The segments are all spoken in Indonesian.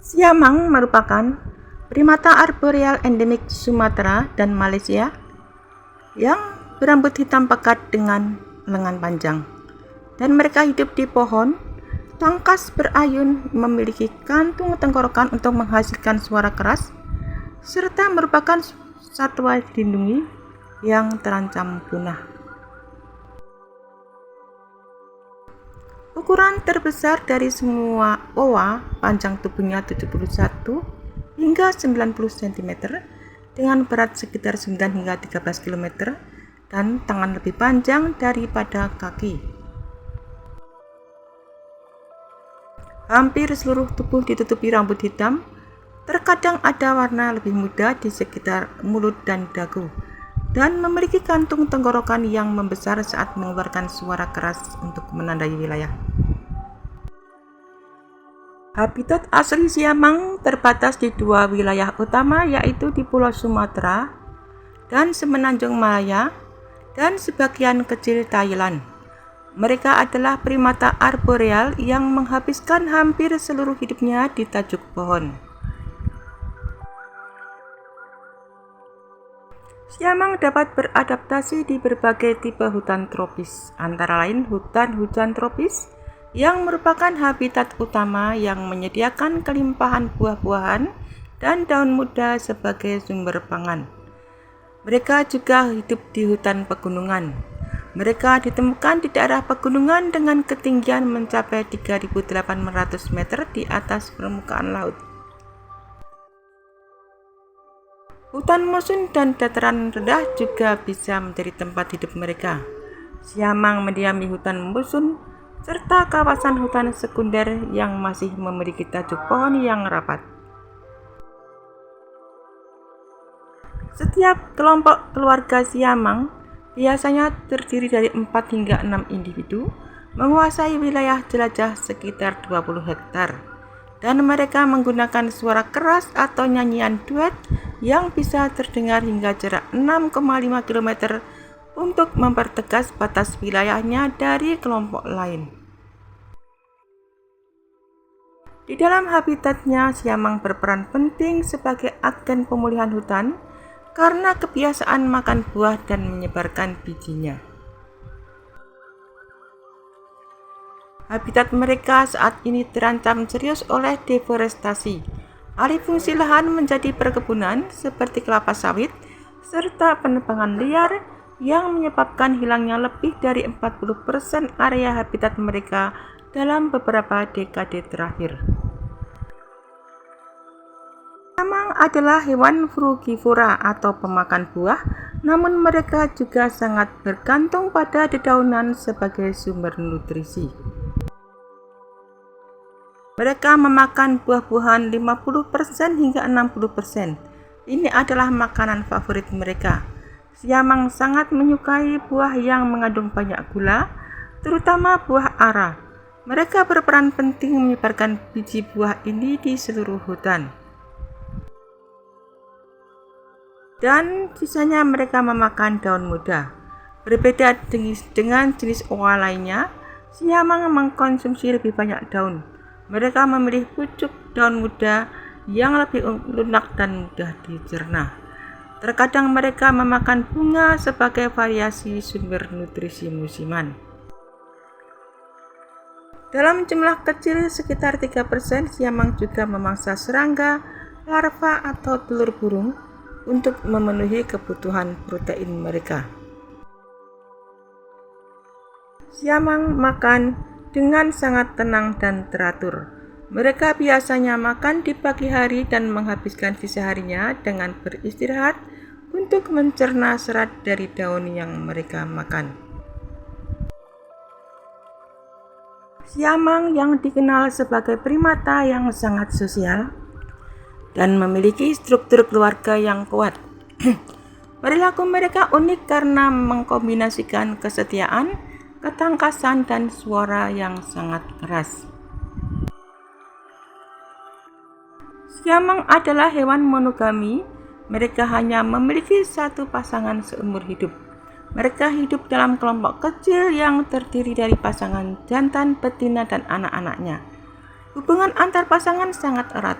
Siamang merupakan primata arboreal endemik Sumatera dan Malaysia yang berambut hitam pekat dengan lengan panjang, dan mereka hidup di pohon tangkas berayun, memiliki kantung tenggorokan untuk menghasilkan suara keras, serta merupakan satwa dilindungi yang terancam punah. Ukuran terbesar dari semua owa, panjang tubuhnya 71 hingga 90 cm dengan berat sekitar 9 hingga 13 km dan tangan lebih panjang daripada kaki. Hampir seluruh tubuh ditutupi rambut hitam, terkadang ada warna lebih muda di sekitar mulut dan dagu, dan memiliki kantung tenggorokan yang membesar saat mengeluarkan suara keras untuk menandai wilayah. Habitat asli siamang terbatas di dua wilayah utama, yaitu di Pulau Sumatera dan Semenanjung Malaya dan sebagian kecil Thailand. Mereka adalah primata arboreal yang menghabiskan hampir seluruh hidupnya di tajuk pohon. Siamang dapat beradaptasi di berbagai tipe hutan tropis, antara lain hutan hujan tropis, yang merupakan habitat utama yang menyediakan kelimpahan buah-buahan dan daun muda sebagai sumber pangan. Mereka juga hidup di hutan pegunungan. Mereka ditemukan di daerah pegunungan dengan ketinggian mencapai 3.800 meter di atas permukaan laut. Hutan musun dan dataran rendah juga bisa menjadi tempat hidup mereka. Siamang mendiami hutan musun serta kawasan hutan sekunder yang masih memiliki tajuk pohon yang rapat. Setiap kelompok keluarga siamang biasanya terdiri dari 4 hingga 6 individu, menguasai wilayah jelajah sekitar 20 hektar, dan mereka menggunakan suara keras atau nyanyian duet yang bisa terdengar hingga jarak 6,5 km untuk mempertegas batas wilayahnya dari kelompok lain. Di dalam habitatnya, siamang berperan penting sebagai agen pemulihan hutan karena kebiasaan makan buah dan menyebarkan bijinya. Habitat mereka saat ini terancam serius oleh deforestasi. Alih fungsi lahan menjadi perkebunan seperti kelapa sawit, serta penebangan liar yang menyebabkan hilangnya lebih dari 40% area habitat mereka dalam beberapa dekade terakhir. Siamang adalah hewan frugivora atau pemakan buah, namun mereka juga sangat bergantung pada dedaunan sebagai sumber nutrisi. Mereka memakan buah-buahan 50% hingga 60%. Ini adalah makanan favorit mereka. Siamang sangat menyukai buah yang mengandung banyak gula, terutama buah ara. Mereka berperan penting menyebarkan biji buah ini di seluruh hutan. Dan sisanya mereka memakan daun muda. Berbeda dengan jenis owa lainnya, siamang mengkonsumsi lebih banyak daun. Mereka memilih pucuk daun muda yang lebih lunak dan mudah dicerna. Terkadang mereka memakan bunga sebagai variasi sumber nutrisi musiman. Dalam jumlah kecil sekitar 3%, siamang juga memangsa serangga, larva atau telur burung untuk memenuhi kebutuhan protein mereka. Siamang makan dengan sangat tenang dan teratur. Mereka biasanya makan di pagi hari dan menghabiskan sisa harinya dengan beristirahat untuk mencerna serat dari daun yang mereka makan. Siamang yang dikenal sebagai primata yang sangat sosial dan memiliki struktur keluarga yang kuat. Perilaku mereka unik karena mengkombinasikan kesetiaan, ketangkasan, dan suara yang sangat keras. Siamang adalah hewan monogami. Mereka hanya memiliki satu pasangan seumur hidup. Mereka hidup dalam kelompok kecil yang terdiri dari pasangan jantan, betina, dan anak-anaknya. Hubungan antar pasangan sangat erat.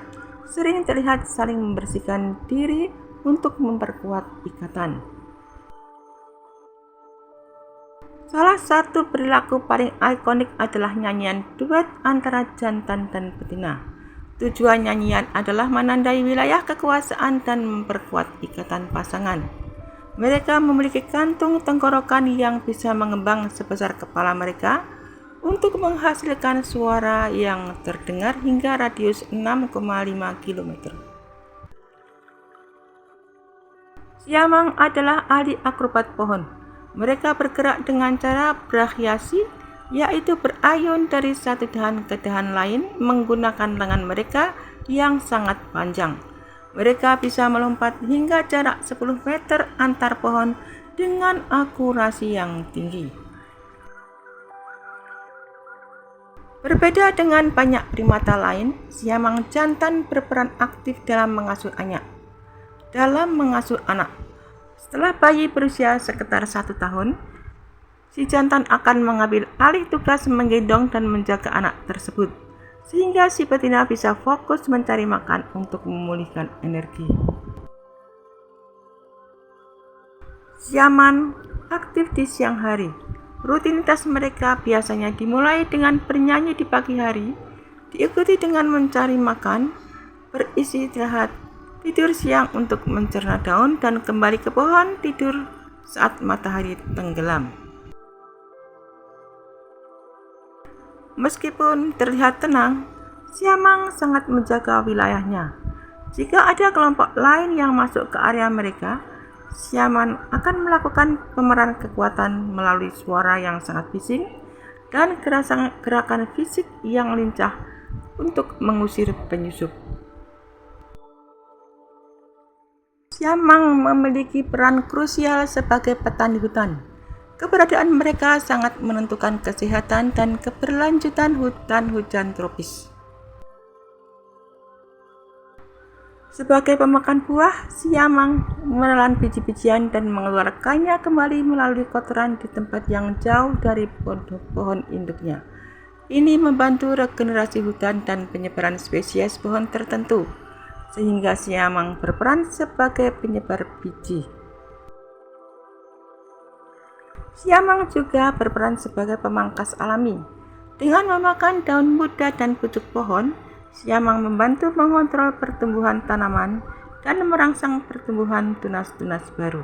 sering terlihat saling membersihkan diri untuk memperkuat ikatan. Salah satu perilaku paling ikonik adalah nyanyian duet antara jantan dan betina. Tujuan nyanyian adalah menandai wilayah kekuasaan dan memperkuat ikatan pasangan. Mereka memiliki kantung tenggorokan yang bisa mengembang sebesar kepala mereka untuk menghasilkan suara yang terdengar hingga radius 6,5 km. Siamang adalah ahli akrobat pohon. Mereka bergerak dengan cara berakhirasi, yaitu berayun dari satu dahan ke dahan lain menggunakan lengan mereka yang sangat panjang. Mereka bisa melompat hingga jarak 10 meter antar pohon dengan akurasi yang tinggi. Berbeda dengan banyak primata lain, siamang jantan berperan aktif dalam mengasuh anak. Setelah bayi berusia sekitar 1 tahun, si jantan akan mengambil alih tugas menggendong dan menjaga anak tersebut, sehingga si betina bisa fokus mencari makan untuk memulihkan energi. Siamang aktif di siang hari. Rutinitas mereka biasanya dimulai dengan bernyanyi di pagi hari, diikuti dengan mencari makan, beristirahat, tidur siang untuk mencerna daun, dan kembali ke pohon tidur saat matahari tenggelam. Meskipun terlihat tenang, siamang sangat menjaga wilayahnya. Jika ada kelompok lain yang masuk ke area mereka, siamang akan melakukan pemeran kekuatan melalui suara yang sangat bising dan gerakan fisik yang lincah untuk mengusir penyusup. Siamang memiliki peran krusial sebagai petani hutan. Keberadaan mereka sangat menentukan kesehatan dan keberlanjutan hutan hujan tropis. Sebagai pemakan buah, siamang menelan biji-bijian dan mengeluarkannya kembali melalui kotoran di tempat yang jauh dari pohon induknya. Ini membantu regenerasi hutan dan penyebaran spesies pohon tertentu, sehingga siamang berperan sebagai penyebar biji. Siamang juga berperan sebagai pemangkas alami. Dengan memakan daun muda dan pucuk pohon, siamang membantu mengontrol pertumbuhan tanaman dan merangsang pertumbuhan tunas-tunas baru.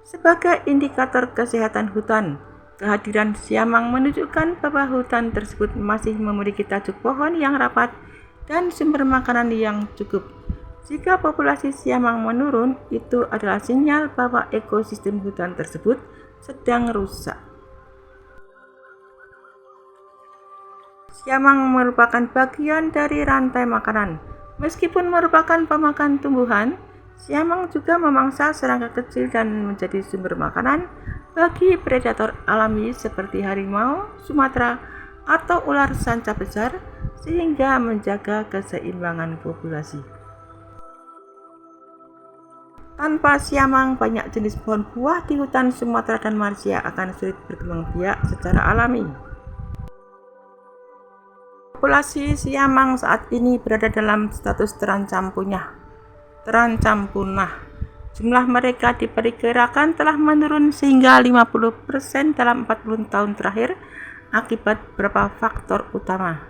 Sebagai indikator kesehatan hutan, kehadiran siamang menunjukkan bahwa hutan tersebut masih memiliki tajuk pohon yang rapat dan sumber makanan yang cukup. Jika populasi siamang menurun, itu adalah sinyal bahwa ekosistem hutan tersebut sedang rusak. Siamang merupakan bagian dari rantai makanan. Meskipun merupakan pemakan tumbuhan, siamang juga memangsa serangga kecil dan menjadi sumber makanan bagi predator alami seperti harimau Sumatera atau ular sanca besar, sehingga menjaga keseimbangan populasi. Tanpa siamang, banyak jenis pohon buah di hutan Sumatera dan Malaysia akan sulit berkembang biak secara alami. Populasi siamang saat ini berada dalam status terancam punah. Jumlah mereka diperkirakan telah menurun sehingga 50% dalam 40 tahun terakhir akibat beberapa faktor utama.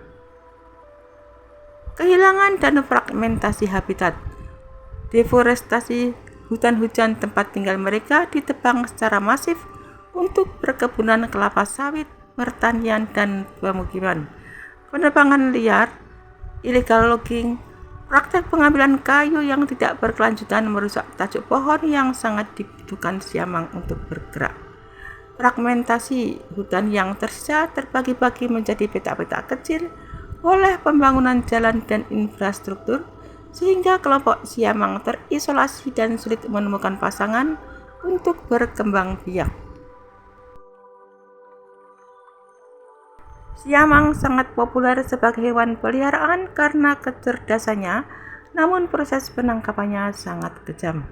Kehilangan dan fragmentasi habitat. Deforestasi hutan hujan tempat tinggal mereka ditebang secara masif untuk perkebunan kelapa sawit, pertanian, dan pemukiman. Penebangan liar, illegal logging, praktek pengambilan kayu yang tidak berkelanjutan merusak tajuk pohon yang sangat dibutuhkan siamang untuk bergerak. Fragmentasi hutan yang tersisa terbagi-bagi menjadi petak-petak kecil oleh pembangunan jalan dan infrastruktur, sehingga kelompok siamang terisolasi dan sulit menemukan pasangan untuk berkembang biak. Siamang sangat populer sebagai hewan peliharaan karena kecerdasannya, namun proses penangkapannya sangat kejam.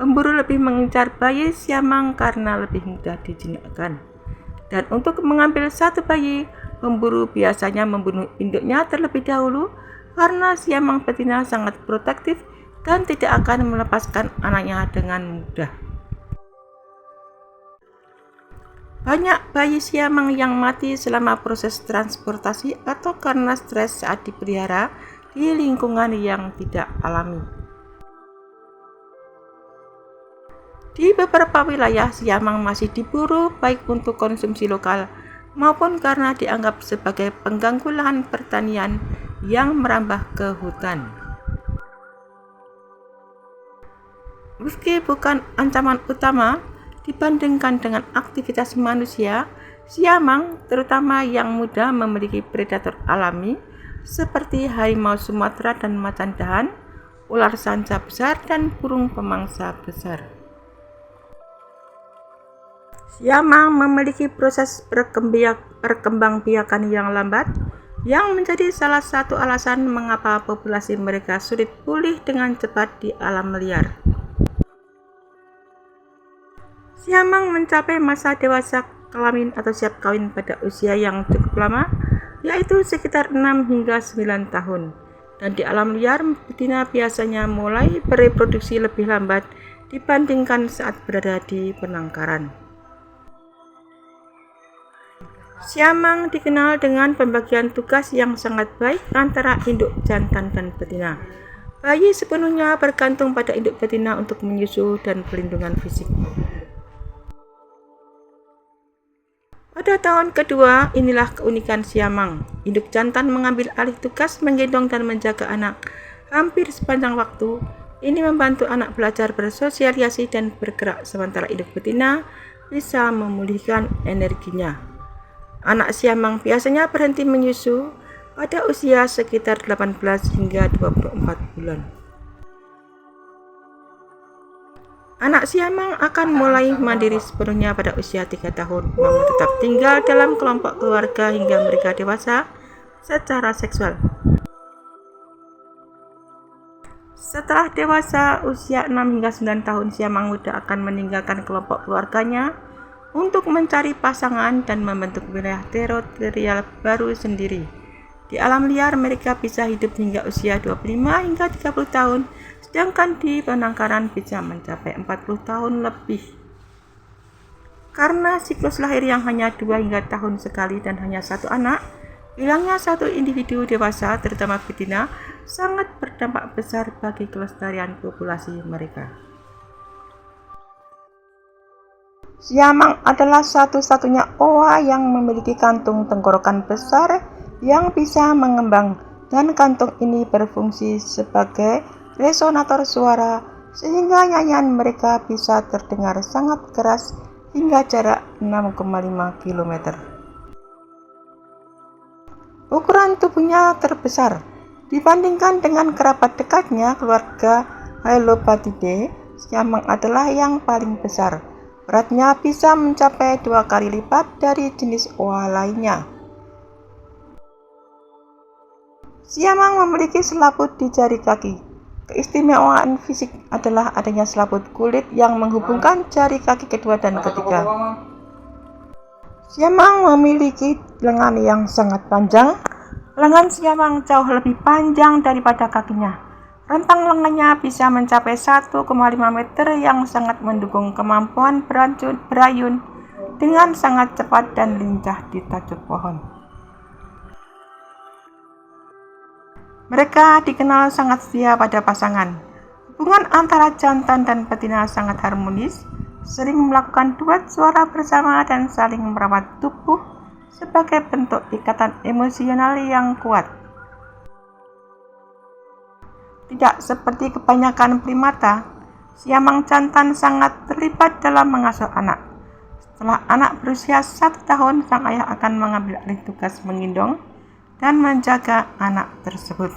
Pemburu lebih mengincar bayi siamang karena lebih mudah dijinakkan. Dan untuk mengambil satu bayi, pemburu biasanya membunuh induknya terlebih dahulu karena siamang betina sangat protektif dan tidak akan melepaskan anaknya dengan mudah. Banyak bayi siamang yang mati selama proses transportasi atau karena stres saat dipelihara di lingkungan yang tidak alami. Di beberapa wilayah, siamang masih diburu baik untuk konsumsi lokal maupun karena dianggap sebagai pengganggu lahan pertanian yang merambah ke hutan. Meski bukan ancaman utama dibandingkan dengan aktivitas manusia, siamang, terutama yang muda, memiliki predator alami seperti harimau Sumatera dan macan dahan, ular sanca besar, dan burung pemangsa besar. Siamang memiliki proses perkembangbiakan yang lambat, yang menjadi salah satu alasan mengapa populasi mereka sulit pulih dengan cepat di alam liar. Siamang mencapai masa dewasa kelamin atau siap kawin pada usia yang cukup lama, yaitu sekitar 6 hingga 9 tahun. Dan di alam liar, betina biasanya mulai bereproduksi lebih lambat dibandingkan saat berada di penangkaran. Siamang dikenal dengan pembagian tugas yang sangat baik antara induk jantan dan betina. Bayi sepenuhnya bergantung pada induk betina untuk menyusu dan pelindungan fisik. Pada tahun kedua, inilah keunikan siamang. Induk jantan mengambil alih tugas menggendong dan menjaga anak hampir sepanjang waktu. Ini membantu anak belajar bersosialisasi dan bergerak, sementara induk betina bisa memulihkan energinya. Anak siamang biasanya berhenti menyusu pada usia sekitar 18 hingga 24 bulan. Anak siamang akan mulai mandiri sepenuhnya pada usia 3 tahun, namun tetap tinggal dalam kelompok keluarga hingga mereka dewasa secara seksual. Setelah dewasa usia 6 hingga 9 tahun, siamang muda akan meninggalkan kelompok keluarganya untuk mencari pasangan dan membentuk wilayah teritorial baru sendiri. Di alam liar, mereka bisa hidup hingga usia 25 hingga 30 tahun, sedangkan di penangkaran bisa mencapai 40 tahun lebih. Karena siklus lahir yang hanya 2 hingga tahun sekali dan hanya satu anak, hilangnya satu individu dewasa, terutama betina, sangat berdampak besar bagi kelestarian populasi mereka. Siamang adalah satu-satunya oa yang memiliki kantung tenggorokan besar yang bisa mengembang, dan kantung ini berfungsi sebagai resonator suara sehingga nyanyian mereka bisa terdengar sangat keras hingga jarak 6,5 km. Ukuran tubuhnya terbesar dibandingkan dengan kerabat dekatnya, keluarga Hylobatidae. Siamang adalah yang paling besar. Beratnya bisa mencapai 2 kali lipat dari jenis oa lainnya. Siamang memiliki selaput di jari kaki. Keistimewaan fisik adalah adanya selaput kulit yang menghubungkan jari kaki kedua dan ketiga. Siamang memiliki lengan yang sangat panjang. Lengan siamang jauh lebih panjang daripada kakinya. Rentang lengannya bisa mencapai 1,5 meter yang sangat mendukung kemampuan berayun dengan sangat cepat dan lincah di tajuk pohon. Mereka dikenal sangat setia pada pasangan. Hubungan antara jantan dan betina sangat harmonis, sering melakukan duet suara bersama dan saling merawat tubuh sebagai bentuk ikatan emosional yang kuat. Tidak seperti kebanyakan primata, siamang jantan sangat terlibat dalam mengasuh anak. Setelah anak berusia 1 tahun, sang ayah akan mengambil alih tugas menggendong dan menjaga anak tersebut.